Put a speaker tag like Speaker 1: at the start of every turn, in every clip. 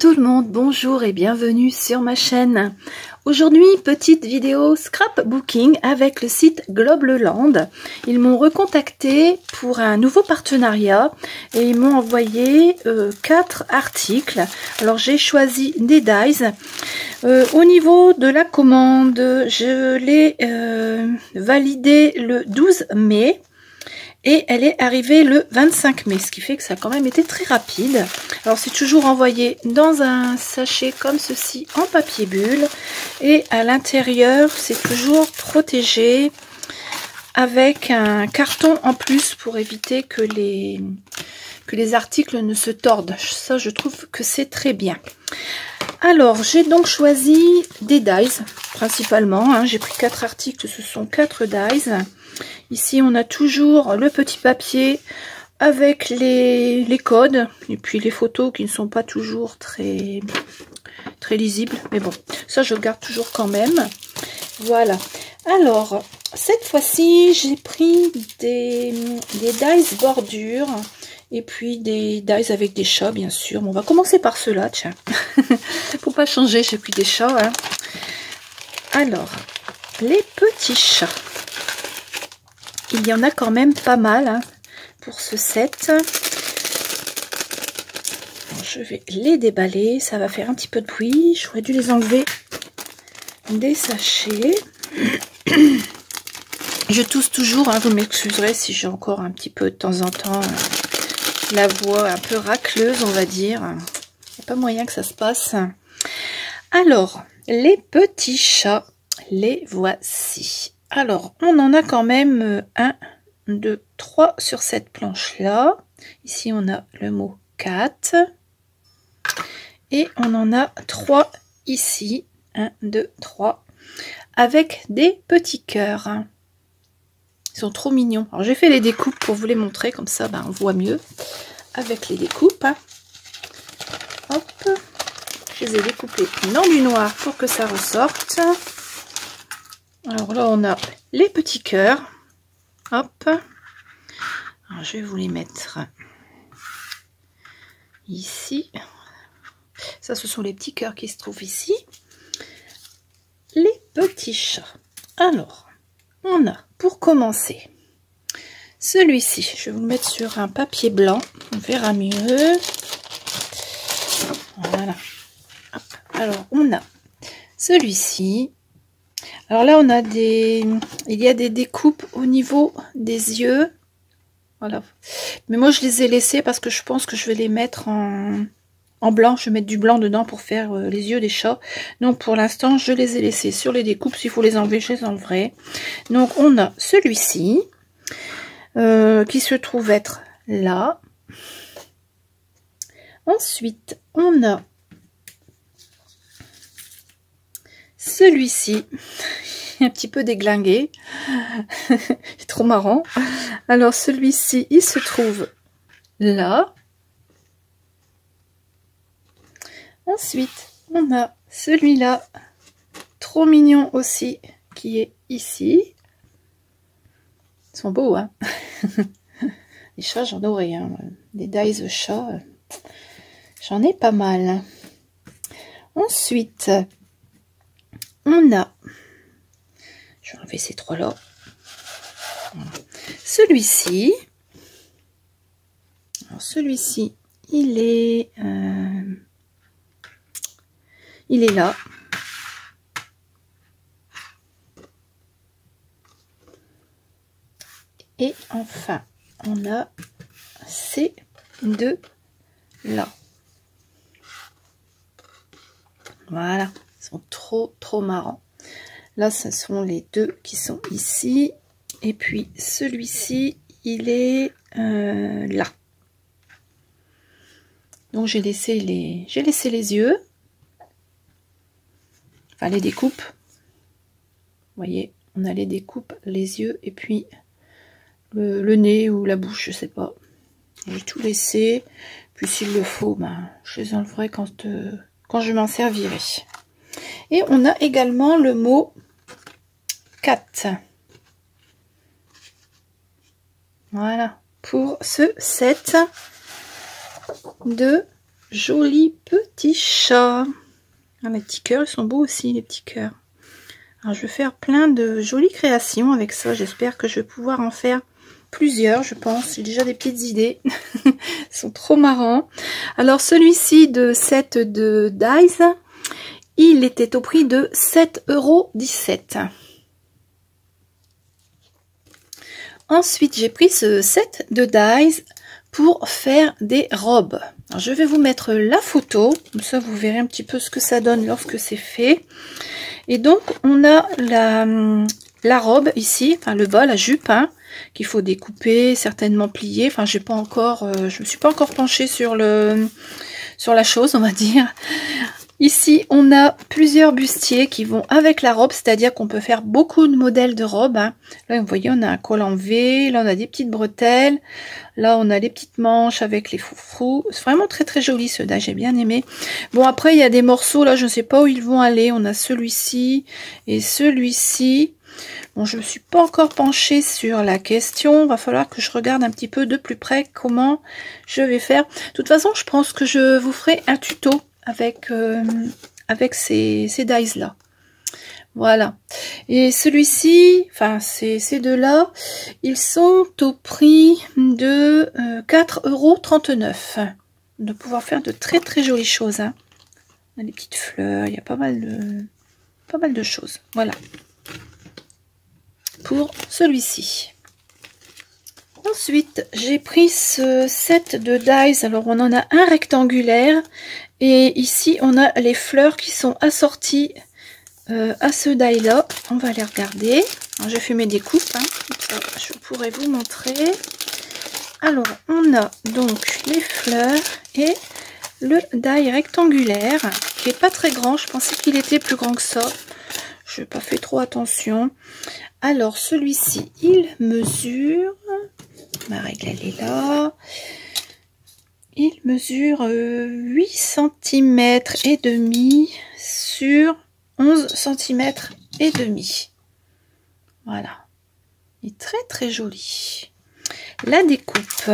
Speaker 1: tout le monde, bonjour et bienvenue sur ma chaîne. Aujourd'hui, petite vidéo scrapbooking avec le site Globleland. Ils m'ont recontacté pour un nouveau partenariat et ils m'ont envoyé 4 articles. Alors j'ai choisi des dies. Au niveau de la commande, je l'ai validée le 12 mai. Et elle est arrivée le 25 mai, ce qui fait que ça a quand même été très rapide. Alors c'est toujours envoyé dans un sachet comme ceci en papier bulle. Et à l'intérieur, c'est toujours protégé avec un carton en plus pour éviter que les articles ne se tordent. Ça, je trouve que c'est très bien. Alors, j'ai donc choisi des dies, principalement. Hein. J'ai pris 4 articles, ce sont 4 dies. Ici, on a toujours le petit papier avec les codes et puis les photos qui ne sont pas toujours très lisibles. Mais bon, ça, je garde toujours quand même. Voilà. Alors, cette fois-ci, j'ai pris des dies bordure et puis des dies avec des chats, bien sûr. Bon, on va commencer par ceux-là, tiens. Faut pas changer, j'ai pris des chats. Hein. Alors, les petits chats. Il y en a quand même pas mal hein, pour ce set. Bon, je vais les déballer. Ça va faire un petit peu de bruit. J'aurais dû les enlever des sachets. Je tousse toujours. Hein, vous m'excuserez si j'ai encore un petit peu de temps en temps la voix un peu racleuse, on va dire. Il n'y a pas moyen que ça se passe. Alors, les petits chats, les voici. Alors, on en a quand même 1, 2, 3 sur cette planche-là. Ici, on a le mot 4. Et on en a 3 ici. 1, 2, 3. Avec des petits cœurs. Ils sont trop mignons. Alors, j'ai fait les découpes pour vous les montrer. Comme ça, on voit mieux avec les découpes. Hop. Je les ai découpés dans du noir pour que ça ressorte. Alors là, on a les petits cœurs. Hop. Alors, je vais vous les mettre ici. Ça, ce sont les petits cœurs qui se trouvent ici. Les petits chats. Alors, on a, pour commencer, celui-ci. Je vais vous le mettre sur un papier blanc. On verra mieux. Voilà. Hop. Alors, on a celui-ci. Alors là, on a il y a des découpes au niveau des yeux. Voilà. Mais moi, je les ai laissés parce que je pense que je vais les mettre en blanc. Je vais mettre du blanc dedans pour faire les yeux des chats. Donc, pour l'instant, je les ai laissés sur les découpes. S'il faut les enlever, je les enlèverai. Donc, on a celui-ci qui se trouve être là. Ensuite, on a celui-ci, un petit peu déglingué, c'est trop marrant. Alors celui-ci, il se trouve là. Ensuite, on a celui-là, trop mignon aussi, qui est ici. Ils sont beaux, hein. Les chats, j'en aurais, hein. Des dies chats, j'en ai pas mal. Ensuite, on a, je vais enlever ces trois-là. Celui-ci, alors celui-ci, il est là. Et enfin, on a ces deux-là. Voilà, ils sont trop marrants. Là, ce sont les deux qui sont ici. Et puis, celui-ci, il est là. Donc, j'ai laissé les yeux. Enfin, les découpes. Vous voyez, on a les découpes, les yeux et puis le nez ou la bouche, je sais pas. J'ai tout laissé. Puis, s'il le faut, je les enlèverai quand je m'en servirai. Et on a également le mot 4. Voilà, pour ce set de joli petit chat. Ah, les petits cœurs, ils sont beaux aussi, les petits cœurs. Alors, je vais faire plein de jolies créations avec ça. J'espère que je vais pouvoir en faire plusieurs, je pense. J'ai déjà des petites idées. Ils sont trop marrants. Alors, celui-ci de set de Dies, il était au prix de 7,17 €. Ensuite, j'ai pris ce set de Dies pour faire des robes. Alors, je vais vous mettre la photo, comme ça vous verrez un petit peu ce que ça donne lorsque c'est fait. Et donc, on a la robe ici, enfin le bas, la jupe, hein, qu'il faut découper, certainement plier. Enfin, j'ai pas encore, je me suis pas encore penchée sur la chose, on va dire. Ici, on a plusieurs bustiers qui vont avec la robe, c'est-à-dire qu'on peut faire beaucoup de modèles de robes. Hein. Là, vous voyez, on a un col en V, là, on a des petites bretelles, là, on a les petites manches avec les froufrous. C'est vraiment très, très joli, ceux-là, j'ai bien aimé. Bon, après, il y a des morceaux, là, je ne sais pas où ils vont aller. On a celui-ci et celui-ci. Bon, je ne me suis pas encore penchée sur la question. Il va falloir que je regarde un petit peu de plus près comment je vais faire. De toute façon, je pense que je vous ferai un tuto avec ces dies là. Voilà. Et celui-ci, enfin ces deux-là, ils sont au prix de 4,39 €. De pouvoir faire de très très jolies choses. Hein. On a des petites fleurs, il y a pas mal de choses. Voilà. Pour celui-ci. Ensuite, j'ai pris ce set de dies. Alors, on en a un rectangulaire. Et ici, on a les fleurs qui sont assorties à ce die là. On va les regarder. J'ai fait mes découpes. Hein, comme ça, je pourrais vous montrer. Alors, on a donc les fleurs et le die rectangulaire qui est pas très grand. Je pensais qu'il était plus grand que ça. Je n'ai pas fait trop attention. Alors, celui-ci, il mesure... Ma règle, elle est là. Il mesure 8 cm et demi sur 11 cm et demi. Voilà. Il est très très joli. La découpe,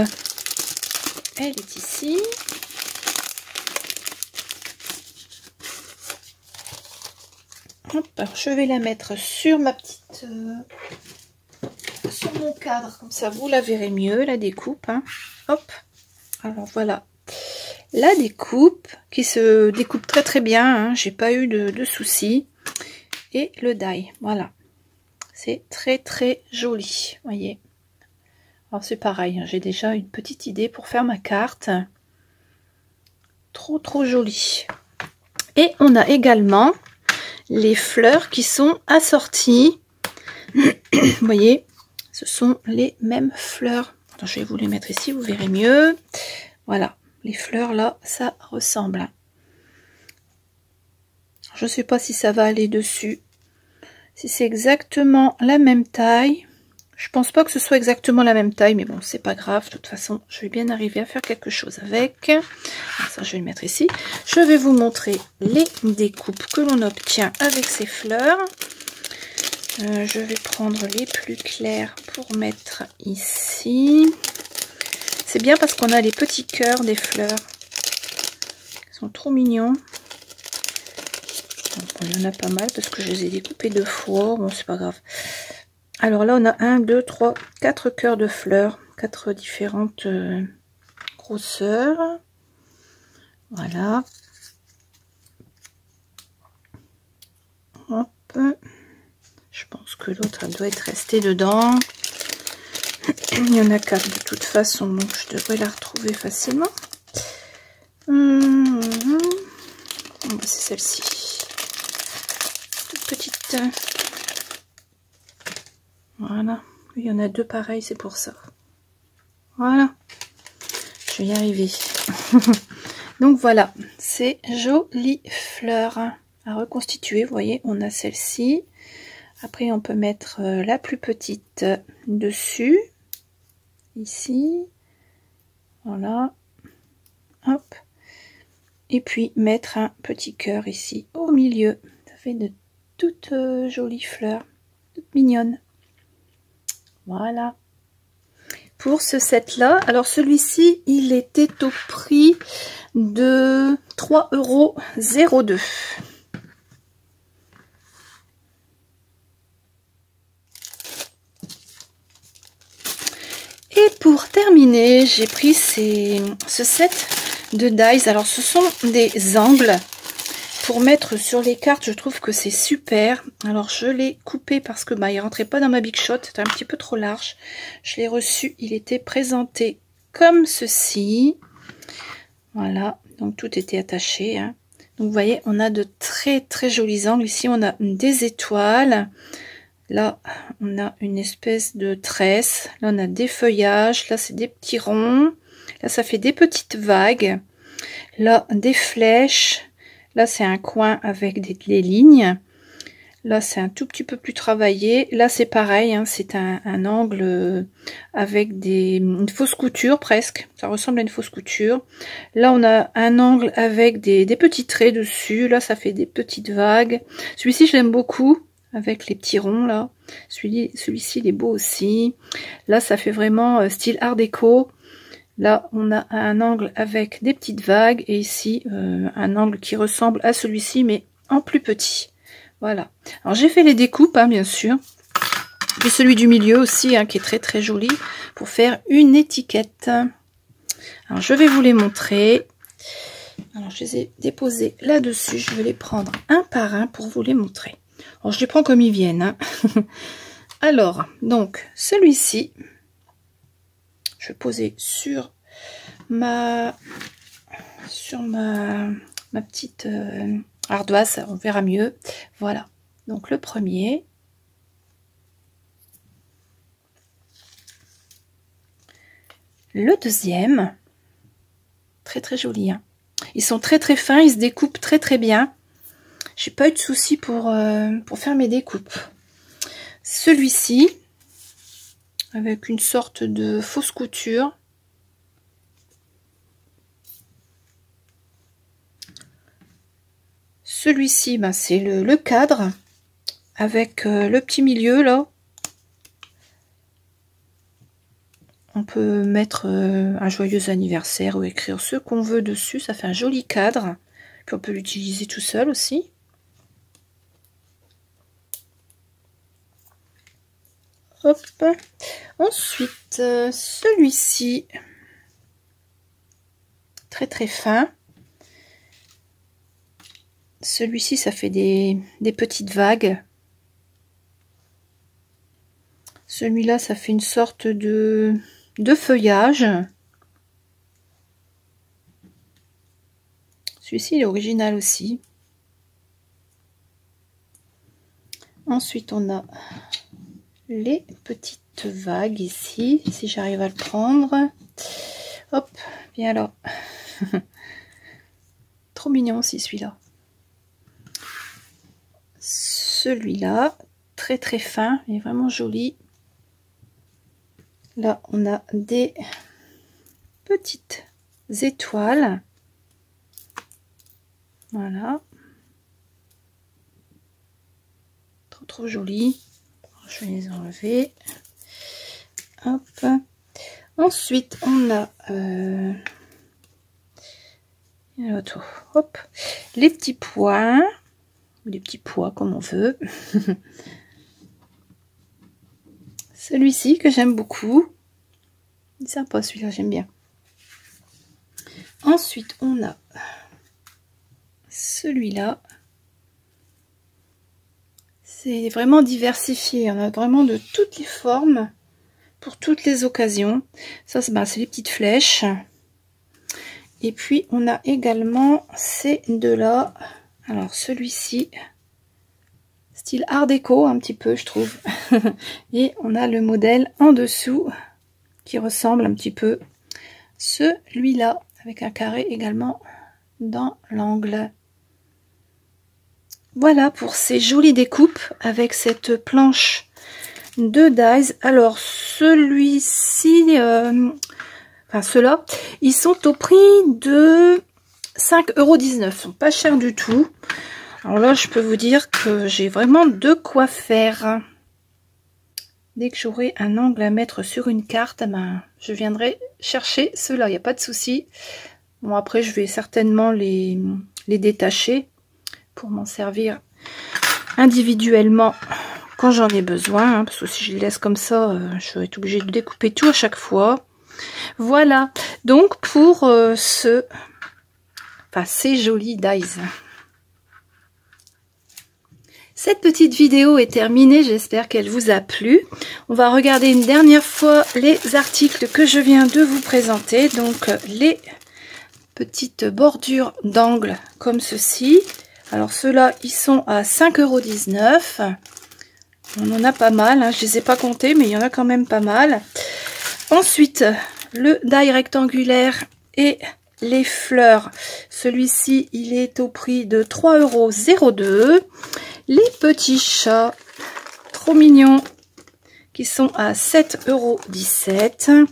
Speaker 1: elle est ici. Hop, alors je vais la mettre sur ma petite... sur mon cadre, comme ça vous la verrez mieux, la découpe. Hein. Hop. Alors voilà. La découpe qui se découpe très très bien. Hein. J'ai pas eu de soucis. Et le die. Voilà. C'est très très joli. Voyez. Alors c'est pareil. Hein. J'ai déjà une petite idée pour faire ma carte. Trop trop joli. Et on a également les fleurs qui sont assorties. Vous voyez, ce sont les mêmes fleurs. Attends, je vais vous les mettre ici, vous verrez mieux. Voilà, les fleurs là, ça ressemble. Je ne sais pas si ça va aller dessus. Si c'est exactement la même taille. Je pense pas que ce soit exactement la même taille, mais bon, c'est pas grave. De toute façon, je vais bien arriver à faire quelque chose avec. Alors ça, je vais le mettre ici. Je vais vous montrer les découpes que l'on obtient avec ces fleurs. Je vais prendre les plus clairs pour mettre ici. C'est bien parce qu'on a les petits cœurs des fleurs. Ils sont trop mignons. Bon, il y en a pas mal parce que je les ai découpés 2 fois. Bon, c'est pas grave. Alors là, on a 1, 2, 3, 4 cœurs de fleurs. 4 différentes grosseurs. Voilà. Hop. Je pense que l'autre, elle doit être restée dedans. Il y en a 4 de toute façon, donc je devrais la retrouver facilement. C'est celle-ci. Toute petite. Voilà. Il y en a 2 pareils, c'est pour ça. Voilà. Je vais y arriver. Donc voilà, ces jolies fleurs à reconstituer. Vous voyez, on a celle-ci. Après, on peut mettre la plus petite dessus. Ici. Voilà. Hop. Et puis, mettre un petit cœur ici au milieu. Ça fait de toutes jolies fleurs. Toutes mignonnes. Voilà. Pour ce set-là, alors celui-ci, il était au prix de 3,02 €. Et pour terminer, j'ai pris ce set de dies. Alors ce sont des angles pour mettre sur les cartes. Je trouve que c'est super. Alors je l'ai coupé parce que il rentrait pas dans ma Big Shot, c'était un petit peu trop large. Je l'ai reçu, il était présenté comme ceci. Voilà, donc tout était attaché, hein. Donc vous voyez, on a de très très jolis angles. Ici on a des étoiles. Là, on a une espèce de tresse. Là, on a des feuillages. Là, c'est des petits ronds. Là, ça fait des petites vagues. Là, des flèches. Là, c'est un coin avec des lignes. Là, c'est un tout petit peu plus travaillé. Là, c'est pareil. Hein, c'est un angle avec une fausse couture presque. Ça ressemble à une fausse couture. Là, on a un angle avec des petits traits dessus. Là, ça fait des petites vagues. Celui-ci, je l'aime beaucoup. Avec les petits ronds là, celui-ci il est beau aussi. Là ça fait vraiment style art déco. Là on a un angle avec des petites vagues et ici un angle qui ressemble à celui-ci mais en plus petit. Voilà. Alors j'ai fait les découpes hein, bien sûr. Et celui du milieu aussi hein, qui est très très joli pour faire une étiquette. Alors je vais vous les montrer. Alors je les ai déposés là-dessus. Je vais les prendre un par un pour vous les montrer. Alors, je les prends comme ils viennent. Hein. Alors, donc, celui-ci, je vais poser sur ma petite ardoise, on verra mieux. Voilà, donc le premier. Le deuxième, très très joli. Hein. Ils sont très très fins, ils se découpent très très bien. J'ai pas eu de soucis pour faire mes découpes. Celui-ci, avec une sorte de fausse couture. Celui-ci, ben, c'est le cadre, avec le petit milieu là. On peut mettre un joyeux anniversaire ou écrire ce qu'on veut dessus. Ça fait un joli cadre. Puis on peut l'utiliser tout seul aussi. Hop. Ensuite, celui-ci, très très fin. Celui-ci, ça fait des petites vagues. Celui-là, ça fait une sorte de feuillage. Celui-ci, il est original aussi. Ensuite, on a les petites vagues ici, si j'arrive à le prendre. Hop, bien alors. Trop mignon aussi celui-là. Celui-là, très très fin, il est vraiment joli. Là, on a des petites étoiles. Voilà. Trop trop joli. Je vais les enlever. Hop. Ensuite, on a hop, les petits points, ou les petits pois comme on veut. Celui-ci que j'aime beaucoup. Il est sympa celui-là, j'aime bien. Ensuite, on a celui-là. C'est vraiment diversifié. On a vraiment de toutes les formes pour toutes les occasions. Ça, c'est les petites flèches. Et puis, on a également ces deux-là. Alors, celui-ci, style art déco, un petit peu, je trouve. Et on a le modèle en dessous qui ressemble un petit peu celui-là, avec un carré également dans l'angle. Voilà pour ces jolies découpes avec cette planche de dies. Alors celui-ci, enfin ceux-là, ils sont au prix de 5,19 €. Ils sont pas chers du tout. Alors là, je peux vous dire que j'ai vraiment de quoi faire. Dès que j'aurai un angle à mettre sur une carte, ben, je viendrai chercher ceux-là, il n'y a pas de souci. Bon, après, je vais certainement les détacher pour m'en servir individuellement quand j'en ai besoin, hein, parce que si je les laisse comme ça, je vais être obligée de découper tout à chaque fois. Voilà, donc pour ces jolis dies. Cette petite vidéo est terminée, j'espère qu'elle vous a plu. On va regarder une dernière fois les articles que je viens de vous présenter. Donc les petites bordures d'angle comme ceci. Alors ceux-là, ils sont à 5,19 €. On en a pas mal, hein. Je les ai pas comptés, mais il y en a quand même pas mal. Ensuite, le die rectangulaire et les fleurs. Celui-ci, il est au prix de 3,02 €. Les petits chats, trop mignons, qui sont à 7,17 €.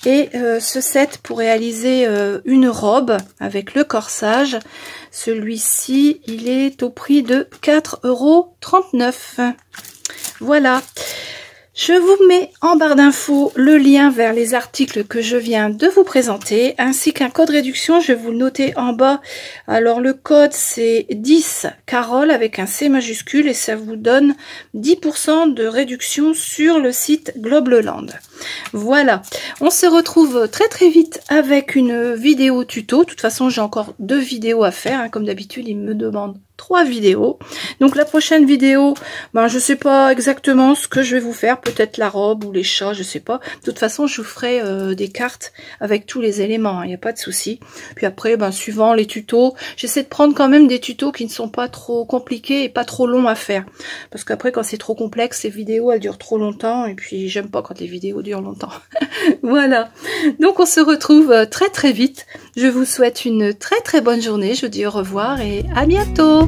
Speaker 1: Et ce set pour réaliser une robe avec le corsage, celui-ci, il est au prix de 4,39 €. Voilà, je vous mets en barre d'infos le lien vers les articles que je viens de vous présenter, ainsi qu'un code réduction, je vais vous le noter en bas. Alors le code c'est 10 Carole avec un C majuscule et ça vous donne 10% de réduction sur le site Globleland. Voilà, on se retrouve très très vite avec une vidéo tuto. De toute façon, j'ai encore 2 vidéos à faire, hein. Comme d'habitude, ils me demandent 3 vidéos. Donc la prochaine vidéo, ben je sais pas exactement ce que je vais vous faire, peut-être la robe ou les chats, je sais pas. De toute façon, je vous ferai des cartes avec tous les éléments, il n'y a pas de souci. Puis après, ben suivant les tutos, j'essaie de prendre quand même des tutos qui ne sont pas trop compliqués et pas trop longs à faire. Parce qu'après, quand c'est trop complexe, ces vidéos elles durent trop longtemps et puis j'aime pas quand les vidéos durent longtemps. Voilà. Donc on se retrouve très très vite. Je vous souhaite une très très bonne journée. Je vous dis au revoir et à bientôt.